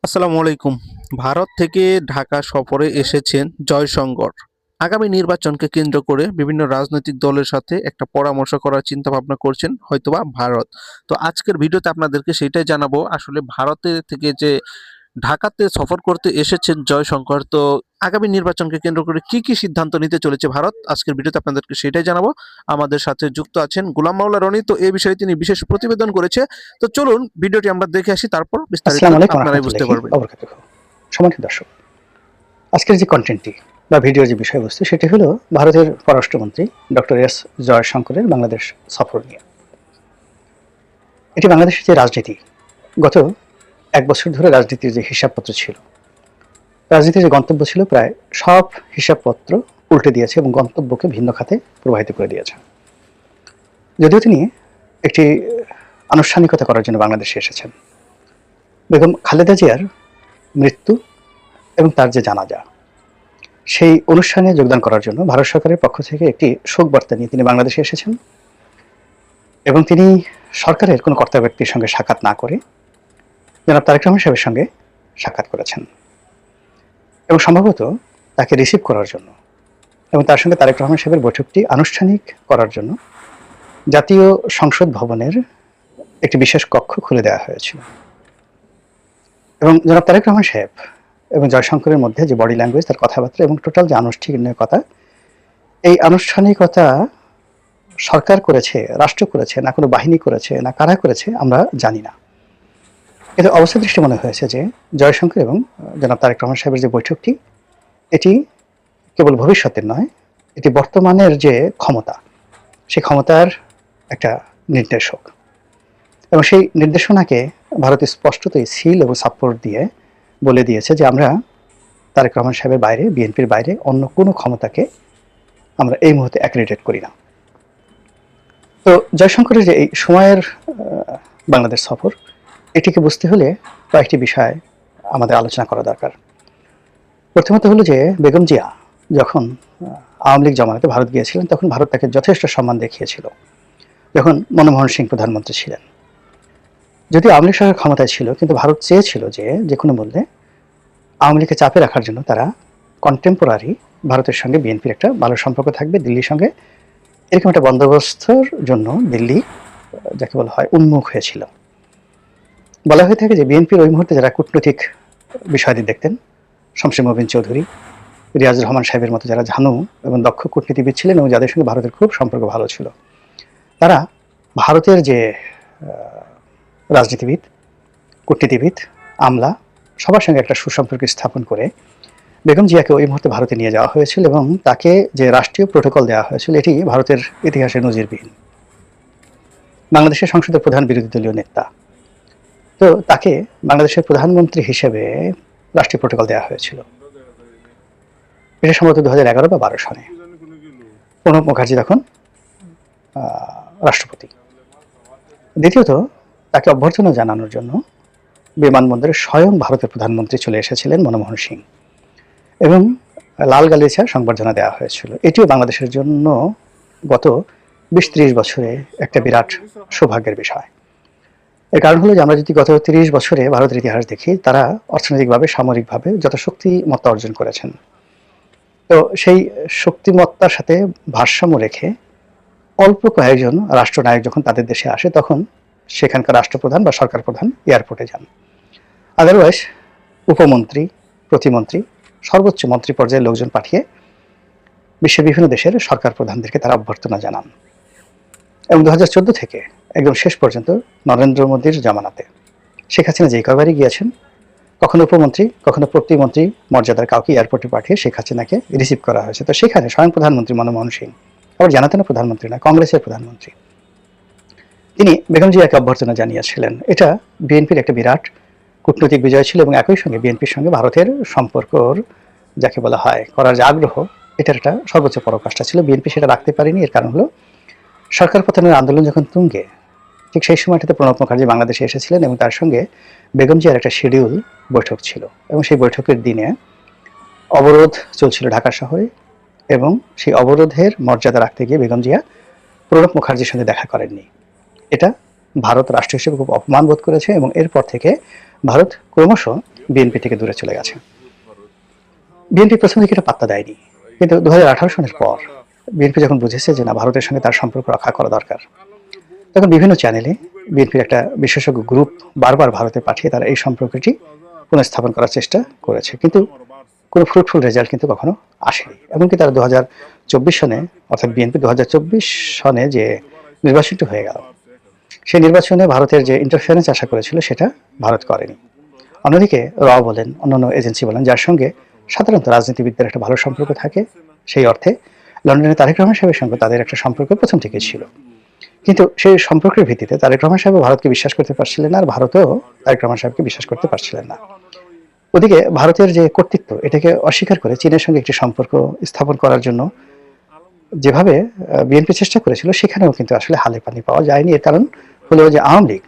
আসসালামু আলাইকুম। ভারত থেকে ঢাকা সফরে এসেছেন জয়শঙ্কর। আগামী নির্বাচনকে কেন্দ্র করে বিভিন্ন রাজনৈতিক দলের সাথে একটা পরামর্শ করার চিন্তা ভাবনা করছেন হয়তোবা ভারত। তো আজকের ভিডিওতে আপনাদেরকে সেটাই জানাবো আসলে ভারতে থেকে যে ঢাকাতে সফর করতে এসেছেন জয়শঙ্কর, তো আগামী নির্বাচনকে কেন্দ্র করে কি কি সিদ্ধান্ত নিতে চলেছে ভারত, আজকের ভিডিওতে আপনাদেরকে সেটাই জানাবো। আমাদের সাথে যুক্ত আছেন গোলাম মাওলা রনি, তো এই বিষয়ে তিনি বিশেষ প্রতিবেদন করেছে। তো চলুন ভিডিওটি আমরা দেখে আসি, তারপর বিস্তারিত আসসালামু আলাইকুম আপনারাই বুঝতে রহমতুল্লাহি পারবেন। ওবরাকাতুহু। সম্মানিত দর্শক, আজকের যে কন্টেন্টটি বা ভিডিওর যে বিষয়বস্তু সেটি হলো ভারতের পররাষ্ট্রমন্ত্রী ডক্টর এস জয়শঙ্করের বাংলাদেশ সফর নিয়ে। এটি বাংলাদেশের যে রাজনীতি, গত এক বছর ধরে রাজনীতির যে হিসাবপত্র ছিল, রাজনীতির যে গন্তব্য ছিল, প্রায় সব হিসাবপত্র উল্টে দিয়েছে এবং গন্তব্যকে ভিন্ন খাতে প্রবাহিত করে দিয়েছে। যদিও তিনি একটি আনুষ্ঠানিকতা করার জন্য বাংলাদেশে এসেছেন, বেগম খালেদা জিয়ার মৃত্যু এবং তার যে জানাজা, সেই অনুষ্ঠানে যোগদান করার জন্য ভারত সরকারের পক্ষ থেকে একটি শোক বার্তা নিয়ে তিনি বাংলাদেশে এসেছেন এবং তিনি সরকারের কোনো কর্তা ব্যক্তির সঙ্গে সাক্ষাৎ না করে জনাব তারেক রহমান সাহেবের সঙ্গে সাক্ষাৎ করেছেন এবং সম্ভবত তাকে রিসিভ করার জন্য এবং তার সঙ্গে তারেক রহমান সাহেবের বৈঠকটি আনুষ্ঠানিক করার জন্য জাতীয় সংসদ ভবনের একটি বিশেষ কক্ষ খুলে দেওয়া হয়েছিল এবং জনাব তারেক রহমান সাহেব এবং জয়শঙ্করের মধ্যে যে বডি ল্যাঙ্গুয়েজ, তার কথাবার্তা এবং টোটাল যে আনুষ্ঠানিকতা, এই আনুষ্ঠানিকতা সরকার করেছে, রাষ্ট্র করেছে, না কোনো বাহিনী করেছে, না কারা করেছে আমরা জানি না। কিন্তু অবস্থা দৃষ্টি মনে হয়েছে যে জয়শঙ্কর এবং জনাব তারেক রহমান সাহেবের যে বৈঠকটি, এটি কেবল ভবিষ্যতের নয়, এটি বর্তমানের যে ক্ষমতা, সেই ক্ষমতার একটা নির্দেশক এবং সেই নির্দেশনাকে ভারত স্পষ্টতই সিল এবং সাপোর্ট দিয়ে বলে দিয়েছে যে আমরা তারেক রহমান সাহেবের বাইরে, বিএনপির বাইরে অন্য কোনো ক্ষমতাকে আমরা এই মুহূর্তে অ্যাক্রেডিটেট করি না। তো জয়শঙ্করের যে এই সময়ের বাংলাদেশ সফর, এটিকে বুঝতে হলে কয়েকটি বিষয় আমাদের আলোচনা করা দরকার। প্রথমত হলো যে বেগম জিয়া যখন আওয়ামী লীগ জমানাতে ভারত গিয়েছিলেন, তখন ভারত তাকে যথেষ্ট সম্মান দেখিয়েছিল যখন মনমোহন সিং প্রধানমন্ত্রী ছিলেন। যদিও আওয়ামী লীগ সরকার ক্ষমতায় ছিল, কিন্তু ভারত চেয়েছিল যে কোনো মূল্যে আওয়ামী লীগকে চাপে রাখার জন্য তারা কন্টেম্পোরারি ভারতের সঙ্গে বিএনপির একটা ভালো সম্পর্ক থাকবে, দিল্লির সঙ্গে এরকম একটা বন্দোবস্তর জন্য দিল্লি যাকে বলা হয় উন্মুখ হয়েছিল। বলা হয়ে থাকে যে বিএনপির ওই মুহূর্তে যারা কূটনৈতিক বিষয়াদি দেখতেন, শমসের মোবিন চৌধুরী, রিয়াজুর রহমান সাহেবের মতো যারা ঝানু এবং দক্ষ কূটনীতিবিদ ছিলেন এবং যাদের সঙ্গে ভারতের খুব সম্পর্ক ভালো ছিল, তারা ভারতের যে রাজনীতিবিদ, কূটনীতিবিদ, আমলা, সবার সঙ্গে একটা সুসম্পর্ক স্থাপন করে বেগম জিয়াকে ওই মুহূর্তে ভারতে নিয়ে যাওয়া হয়েছিল এবং তাকে যে রাষ্ট্রীয় প্রোটোকল দেওয়া হয়েছিল, এটি ভারতের ইতিহাসে নজিরবিহীন। বাংলাদেশের সংসদের প্রধান বিরোধী দলীয় নেতা, তো তাকে বাংলাদেশের প্রধানমন্ত্রী হিসেবে রাষ্ট্রীয় প্রোটোকল দেওয়া হয়েছিল। এটা সম্ভবত 2011 বা 12 সনে প্রণব মুখার্জি তখন রাষ্ট্রপতি। দ্বিতীয়ত, তাকে অভ্যর্থনা জানানোর জন্য বিমানবন্দরে স্বয়ং ভারতের প্রধানমন্ত্রী চলে এসেছিলেন মনমোহন সিং এবং লাল গালিচা সংবর্ধনা দেওয়া হয়েছিল। এটিও বাংলাদেশের জন্য গত 20-30 বছরে একটা বিরাট সৌভাগ্যের বিষয়। এর কারণ হলো যে আমরা যদি গত 30 বছরে ভারতের ইতিহাস দেখি, তারা অর্থনৈতিকভাবে, সামরিকভাবে যত শক্তিমত্তা অর্জন করেছেন, তো সেই শক্তিমত্তার সাথে ভারসাম্য রেখে অল্প কয়েকজন রাষ্ট্রনায়ক যখন তাদের দেশে আসে, তখন সেখানকার রাষ্ট্রপ্রধান বা সরকার প্রধান এয়ারপোর্টে যান। আদারওয়াইজ উপমন্ত্রী, প্রতিমন্ত্রী, সর্বোচ্চ মন্ত্রী পর্যায়ের লোকজন পাঠিয়ে বিশ্বের বিভিন্ন দেশের সরকার প্রধানদেরকে তারা অভ্যর্থনা জানান এবং 2014 থেকে একদম শেষ পর্যন্ত নরেন্দ্র মোদীর জামানাতে শেখ হাসিনা যেই কয়বারই গিয়েছেন, কখনো উপমন্ত্রী, কখনো প্রতিমন্ত্রী মর্যাদার কাউকে এয়ারপোর্টে পাঠিয়ে শেখ হাসিনাকে রিসিভ করা হয়েছে। তো সেখানে স্বয়ং প্রধানমন্ত্রী মনমোহন সিং, আবার জানাতেন প্রধানমন্ত্রী না, কংগ্রেসের প্রধানমন্ত্রী, তিনি বেগম জিয়াকে অভ্যর্থনা জানিয়েছিলেন। এটা বিএনপির একটা বিরাট কূটনৈতিক বিজয় ছিল এবং একই সঙ্গে বিএনপির সঙ্গে ভারতের সম্পর্কর যাকে বলা হয় করার যে আগ্রহ, এটার একটা সর্বোচ্চ পরাকাষ্ঠা ছিল। বিএনপি সেটা রাখতে পারেনি। এর কারণ হলো সরকার পতনের আন্দোলন যখন তুঙ্গে, ঠিক সেই সময়টাতে প্রণব মুখার্জি বাংলাদেশে এসেছিলেন এবং তার সঙ্গে বেগম জিয়ার একটা শিডিউল বৈঠক ছিল এবং সেই বৈঠকের দিনে অবরোধ চলছিল ঢাকা শহরে এবং সেই অবরোধের মর্যাদা রাখতে গিয়ে বেগম জিয়া প্রণব মুখার্জির সঙ্গে দেখা করেননি। এটা ভারত রাষ্ট্র হিসেবে খুব অপমান বোধ করেছে এবং এরপর থেকে ভারত ক্রমশ বিএনপি থেকে দূরে চলে গেছে। বিএনপি প্রথম দিকে এটা পাত্তা দেয়নি, কিন্তু 2018 সনের পর বিএনপি যখন বুঝেছে যে না, ভারতের সঙ্গে তার সম্পর্ক রক্ষা করা দরকার, তখন বিভিন্ন চ্যানেলে বিএনপির একটা বিশেষজ্ঞ গ্রুপ বারবার ভারতে পাঠিয়ে তারা এই সম্পর্কটি পুনঃস্থাপন করার চেষ্টা করেছে, কিন্তু কোনো ফ্রুটফুল রেজাল্ট কিন্তু কখনো আসেনি। এমনকি তারা 2024 সনে, অর্থাৎ বিএনপি 2024 সনে যে নির্বাচনটি হয়ে গেল, সেই নির্বাচনে ভারতের যে ইন্টারফারেন্স আশা করেছিল সেটা ভারত করেনি। অন্যদিকে বলেন, অন্যান্য এজেন্সি বলেন, যার সঙ্গে সাধারণত রাজনীতিবিদদের একটা ভালো সম্পর্ক থাকে, সেই অর্থে লন্ডনে তারেক রহমান সাহেবের সঙ্গে তাদের একটা সম্পর্ক প্রথম থেকেই ছিল, কিন্তু সেই সম্পর্কের ভিত্তিতে তারেক রহমান সাহেব ভারতকে বিশ্বাস করতে পারছিলেন না, আর ভারতেও তারেক রহমান সাহেবকে বিশ্বাস করতে পারছিলেন না। ওদিকে ভারতের যে কর্তৃত্ব, এটাকে অস্বীকার করে চীনের সঙ্গে একটি সম্পর্ক স্থাপন করার জন্য যেভাবে বিএনপি চেষ্টা করেছিল, সেখানেও কিন্তু আসলে হালে পানি পাওয়া যায়নি। এর কারণ হলো যে আওয়ামী লীগ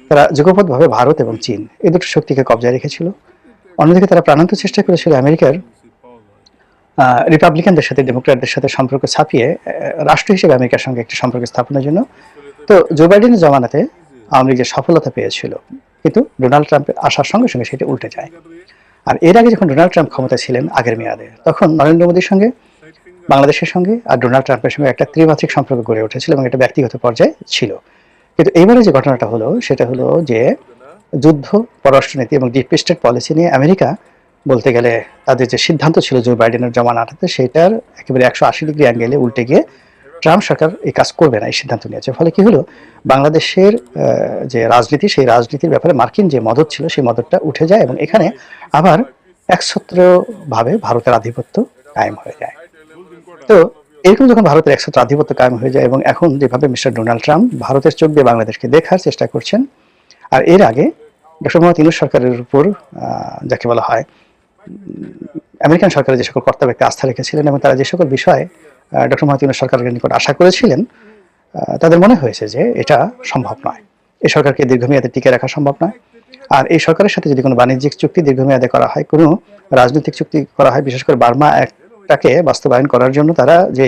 তারা যুগপৎভাবে ভারত এবং চীন এই দুটো শক্তিকে কবজায় রেখেছিল। অন্যদিকে তারা প্রাণান্ত চেষ্টা করেছিল আমেরিকার রিপাবলিকানদের সাথে, ডেমোক্র্যাটদের সাথে সম্পর্ক ছাপিয়ে রাষ্ট্র হিসেবে আমেরিকার সঙ্গে একটি সম্পর্ক স্থাপনের জন্য। তো জো বাইডেনের জমানাতে আওয়ামী লীগ যে সফলতা পেয়েছিল, কিন্তু ডোনাল্ড ট্রাম্পের আসার সঙ্গে সঙ্গে সেটা উল্টে যায়। আর এর আগে যখন ডোনাল্ড ট্রাম্প ক্ষমতায় ছিলেন আগের মেয়াদে, তখন নরেন্দ্র মোদীর সঙ্গে, বাংলাদেশের সঙ্গে আর ডোনাল্ড ট্রাম্পের সঙ্গে একটা ত্রিমাত্রিক সম্পর্ক গড়ে উঠেছিল এবং এটা ব্যক্তিগত পর্যায়ে ছিল। কিন্তু এইবারে যে ঘটনাটা হলো, সেটা হলো যে যুদ্ধ, পররাষ্ট্রনীতি এবং ডিপ স্টেট পলিসি নিয়ে আমেরিকা বলতে গেলে তাদের যে সিদ্ধান্ত ছিল জো বাইডেনের জমানাটাতে, সেটার একেবারে 180 ডিগ্রি অ্যাঙ্গেলে উল্টে গিয়ে ট্রাম্প সরকার এই কাজ করবে না, এই সিদ্ধান্ত নিয়েছে। ফলে কি হলো, বাংলাদেশের যে রাজনীতি, সেই রাজনীতির ব্যাপারে মার্কিন যে মদত ছিল, সেই মদতটা উঠে যায় এবং এখানে আবার একছত্রভাবে ভারতের আধিপত্য কায়েম হয়ে যায়। তো এরকম যখন ভারতের একছত্র আধিপত্য কায়েম হয়ে যায়, এবং এখন যেভাবে মিস্টার ডোনাল্ড ট্রাম্প ভারতের চোখ দিয়ে বাংলাদেশকে দেখার চেষ্টা করছেন, আর এর আগে ডক্টর মোহাম্মদ ইউনূস সরকারের উপর যাকে বলা হয় আমেরিকান সরকারের যে সকল কর্তা ব্যক্তি আস্থা রেখেছিলেন এবং তারা যে সকল বিষয়ে ডক্টর মোহাম্মদ ইউনূস সরকারের নিকট আশা করেছিলেন, তাদের মনে হয়েছে যে এটা সম্ভব নয়, এই সরকারকে দীর্ঘমেয়াদে টিকে রাখা সম্ভব নয়। আর এই সরকারের সাথে যদি কোনো বাণিজ্যিক চুক্তি দীর্ঘমেয়াদে করা হয়, কোনো রাজনৈতিক চুক্তি করা হয়, বিশেষ করে বার্মা অ্যাক্টটাকে বাস্তবায়ন করার জন্য তারা যে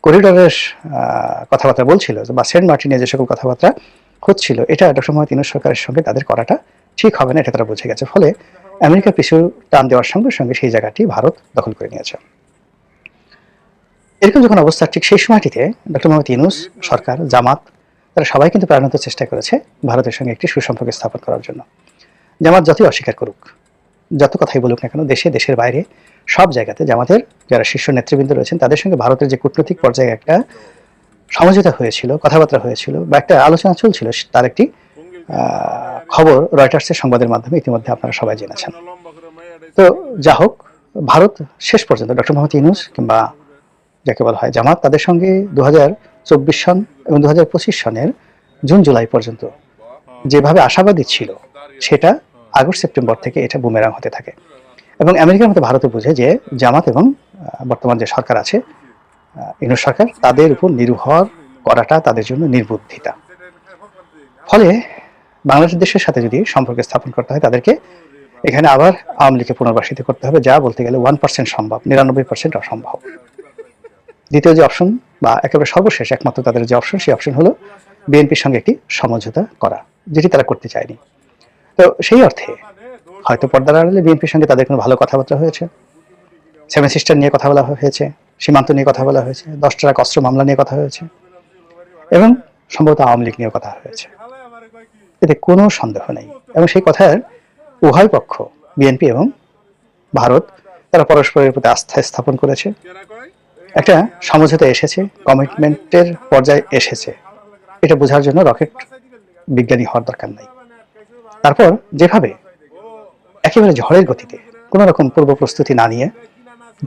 করিডরের কথাবার্তা বলছিল বা সেন্ট মার্টিনে যে সকল কথাবার্তা হচ্ছিল, এটা ডক্টর মোহাম্মদ ইউনূস সরকারের সঙ্গে তাদের করাটা ঠিক হবে না, এটা তারা বুঝে গেছে। ফলে আমেরিকা পিছু টান দেওয়ার সঙ্গে সঙ্গে সেই জায়গাটি ভারত দখল করে নিয়েছে। এরকম যখন অবস্থা, ঠিক সেই সময়টিতে ডক্টর মোহাম্মদ ইউনূস সরকার, জামাত, তারা সবাই কিন্তু প্রাণান্ত চেষ্টা করেছে ভারতের সঙ্গে একটি সুসম্পর্ক স্থাপন করার জন্য। জামাত যতই অস্বীকার করুক, যত কথাই বলুক না কেন, দেশে দেশের বাইরে সব জায়গাতে জামাতের যারা শীর্ষ নেতৃবৃন্দ রয়েছেন, তাদের সঙ্গে ভারতের যে কূটনৈতিক পর্যায়ে একটা সমঝোতা হয়েছিল, কথাবার্তা হয়েছিল বা একটা আলোচনা চলছিল, তার একটি খবর রয়টার্সের সংবাদের মাধ্যমে ইতিমধ্যে আপনারা সবাই জেনেছেন। তো যা হোক, ভারত শেষ পর্যন্ত ডক্টর মোহাম্মদ ইউনূস কিংবা যাকে বলা হয় জামাত, তাদের সঙ্গে 2024 সন এবং 2025 সনের জুন জুলাই পর্যন্ত যেভাবে আশাবাদী ছিল, সেটা আগস্ট সেপ্টেম্বর থেকে এটা বুমেরাং হতে থাকে। এবং আমেরিকার মতো ভারতও বুঝে যে জামাত এবং বর্তমান যে সরকার আছে, ইউনূস সরকার, তাদের উপর নির্ভর করাটা তাদের জন্য নির্বুদ্ধিতা। ফলে বাংলাদেশ দেশের সাথে যদি সম্পর্ক স্থাপন করতে হয়, তাদেরকে এখানে আবার আওয়ামী লীগকে পুনর্বাসিত করতে হবে, যা বলতে গেলে 1% সম্ভব, 99% অসম্ভব। দ্বিতীয় যে অপশন বা একেবারে সর্বশেষ একমাত্র তাদের যে অপশন, সেই অপশন হলো বিএনপির সঙ্গে একটি সমঝোতা করা, যেটি তারা করতে চায়নি। তো সেই অর্থে হয়তো পর্দার আড়ালে বিএনপির সঙ্গে তাদের কোনো ভালো কথাবার্তা হয়েছে, সেভেন সিস্টার নিয়ে কথা বলা হয়েছে, সীমান্ত নিয়ে কথা বলা হয়েছে, 10 ট্রাক অস্ত্র মামলা নিয়ে কথা হয়েছে, এবং সম্ভবত আওয়ামী লীগ নিয়েও কথা হয়েছে। এতে কোনো সন্দেহ নেই। এবং সেই কথার উভয় পক্ষ, বিএনপি এবং ভারত, তারা পরস্পরের প্রতি আস্থা স্থাপন করেছে, একটা সমঝোতা এসেছে, কমিটমেন্টের পর্যায়ে এসেছে। এটা বোঝার জন্য রকেট বিজ্ঞানী হওয়ার দরকার নাই। তারপর যেভাবে একেবারে ঝড়ের গতিতে, কোনো রকম পূর্ব প্রস্তুতি না নিয়ে,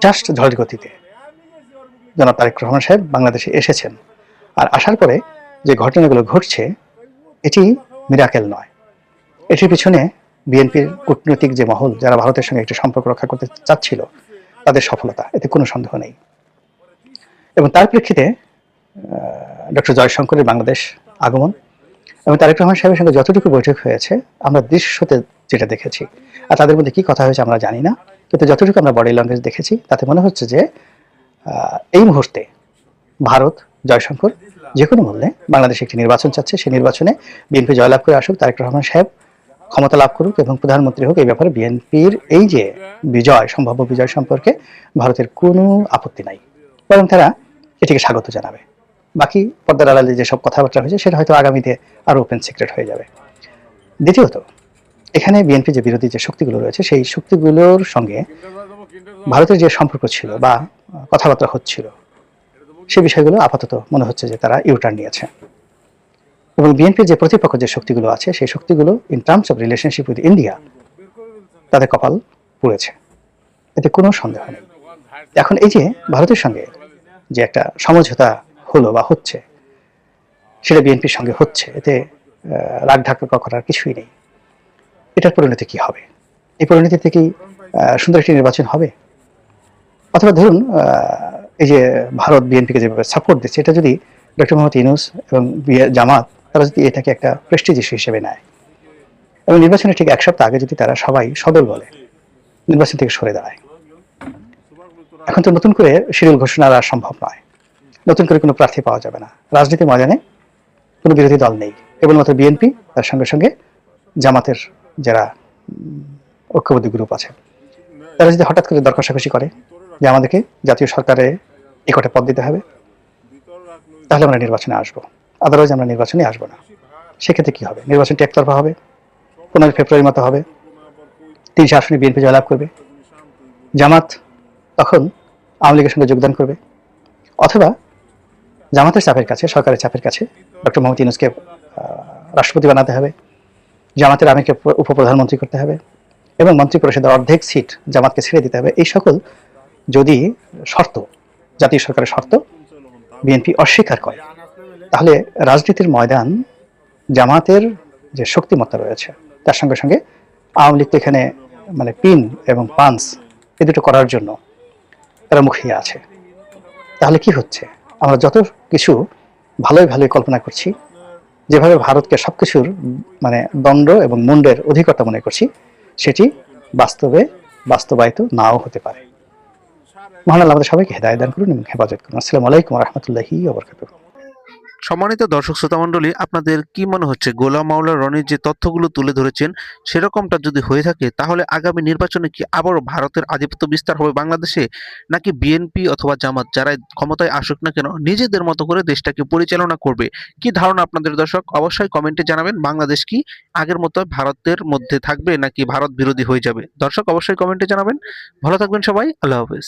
জাস্ট ঝড়ের গতিতে জনাব তারেক রহমান সাহেব বাংলাদেশে এসেছেন, আর আসার পরে যে ঘটনাগুলো ঘটছে, এটি মিরাকেল নয়। এটির পিছনে বিএনপির কূটনৈতিক যে মহল, যারা ভারতের সঙ্গে একটি সম্পর্ক রক্ষা করতে চাচ্ছিল, তাদের সফলতা, এতে কোনো সন্দেহ নেই। এবং তার প্রেক্ষিতে ডক্টর জয়শঙ্করের বাংলাদেশ আগমন এবং তারেক রহমান সাহেবের সঙ্গে যতটুকু বৈঠক হয়েছে, আমরা দৃশ্যতে যেটা দেখেছি, আর তাদের মধ্যে কি কথা হয়েছে আমরা জানি না, কিন্তু যতটুকু আমরা বডি ল্যাঙ্গুয়েজ দেখেছি, তাতে মনে হচ্ছে যে এই মুহূর্তে ভারত, জয়শঙ্কর যে কোনো মূল্যে বাংলাদেশে একটি নির্বাচন চাচ্ছে, সেই নির্বাচনে বিএনপি জয়লাভ করে আসুক, তারেক রহমান সাহেব ক্ষমতা লাভ করুক এবং প্রধানমন্ত্রী হোক, এই ব্যাপারে বিএনপির এই যে বিজয়, সম্ভাব্য বিজয় সম্পর্কে ভারতের কোনো আপত্তি নাই, বরং তারা এটিকে স্বাগত জানাবে। বাকি পর্দার আড়ালে যেসব কথাবার্তা হয়েছে সেটা হয়তো আগামীতে আরো ওপেন সিক্রেট হয়ে যাবে। দ্বিতীয়ত, এখানে বিএনপি যে বিরোধী যে শক্তিগুলো রয়েছে সেই শক্তিগুলোর সঙ্গে ভারতের যে সম্পর্ক ছিল বা কথাবার্তা হচ্ছিল, সেই বিষয়গুলো আপাতত মনে হচ্ছে যে তারা ইউটার্ন নিয়েছে, এবং বিএনপির যে প্রতিপক্ষ যে শক্তিগুলো আছে সেই শক্তিগুলো in terms of relationship with India তাদের কপাল পুড়েছে, এতে কোনো সন্দেহ নেই। এখন এই যে ভারতের সঙ্গে যে একটা সমঝোতা হলো বা হচ্ছে, সেটা বিএনপির সঙ্গে হচ্ছে, এতে রাগ ঢাকা করার কিছুই নেই। এটার পরিণতি কি হবে? এই পরিণতি থেকেই সুন্দর একটি নির্বাচন হবে, অথবা ধরুন এই যে ভারত বিএনপিকে যেভাবে সাপোর্ট দিচ্ছে, এটা যদি ডক্টর মোহাম্মদ ইউনূস এবং জামাত তারা যদি এটাকে একটা প্রেস্টিজ ইস্যু হিসেবে নেয় এবং নির্বাচনের ঠিক এক সপ্তাহ আগে যদি তারা সবাই সদল বলে নির্বাচন থেকে সরে দাঁড়ায়, এখন তো নতুন করে শিডিউল ঘোষণা আর সম্ভব নয়, নতুন করে কোনো প্রার্থী পাওয়া যাবে না, রাজনীতির ময়দানে কোনো বিরোধী দল নেই, কেবলমাত্র বিএনপি, তার সঙ্গে সঙ্গে জামাতের যারা ঐক্যবদ্ধ গ্রুপ আছে, তারা যদি হঠাৎ করে দর কষাকষি করে যে আমাদেরকে জাতীয় সরকারে নিকটে পদ দিতে হবে, তাহলে আমরা নির্বাচনে আসবো, আদারওয়াইজ আমরা নির্বাচনে আসবো না। সেক্ষেত্রে কি হবে? নির্বাচনটি একতরফা হবে, 15 ফেব্রুয়ারির মতো হবে, 300 আসনে বিএনপি জয়লাভ করবে, জামাত তখন আওয়ামী লীগের সঙ্গে যোগদান করবে, অথবা জামাতের চাপের কাছে, সরকারের চাপের কাছে ডক্টর মোহাম্মদ ইউনূসকে রাষ্ট্রপতি বানাতে হবে, জামাতের আমিরকে উপপ্রধানমন্ত্রী করতে হবে, এবং মন্ত্রী পরিষদের অর্ধেক সিট জামাতকে ছেড়ে দিতে হবে। এই সকল যদি শর্ত, জাতীয় সরকারের শর্ত বিএনপি অস্বীকার করে, তাহলে রাজনীতির ময়দান জামাতের যে শক্তিমত্তা রয়েছে তার সঙ্গে সঙ্গে আওয়ামী লীগ তো এখানে মানে পিন এবং পাঞ্চ এ দুটো করার জন্য তারা মুখিয়ে আছে। তাহলে কি হচ্ছে? আমরা যত কিছু ভালোই ভালোই কল্পনা করছি, যেভাবে ভারতকে সবকিছুর মানে দণ্ড এবং মুন্ডের অধিকর্তা মনে করছি, সেটি বাস্তবে বাস্তবায়িত নাও হতে পারে। মহান আল্লাহ আমাদের সবাইকে হেদায়েত দান করুন এবং হেফাজত করুন। আসসালামু আলাইকুম ওয়া রাহমাতুল্লাহি ওয়া বারাকাতুহু। সম্মানিত দর্শক শ্রোতা মণ্ডলী, আপনাদের কি মনে হচ্ছে গোলাম মাওলা রনির যে তথ্যগুলো তুলে ধরেছেন সেরকমটা যদি হয়ে থাকে, তাহলে আগামী নির্বাচনে কি আবারও ভারতের আধিপত্য বিস্তার হবে বাংলাদেশে, নাকি বিএনপি অথবা জামাত যারাই ক্ষমতায় আসুক না কেন নিজেদের মতো করে দেশটাকে পরিচালনা করবে? কি ধারণা আপনাদের দর্শক? অবশ্যই কমেন্টে জানাবেন। বাংলাদেশ কি আগের মতো ভারতের মধ্যে থাকবে নাকি ভারত বিরোধী হয়ে যাবে? দর্শক অবশ্যই কমেন্টে জানাবেন। ভালো থাকবেন সবাই। আল্লাহ হাফেজ।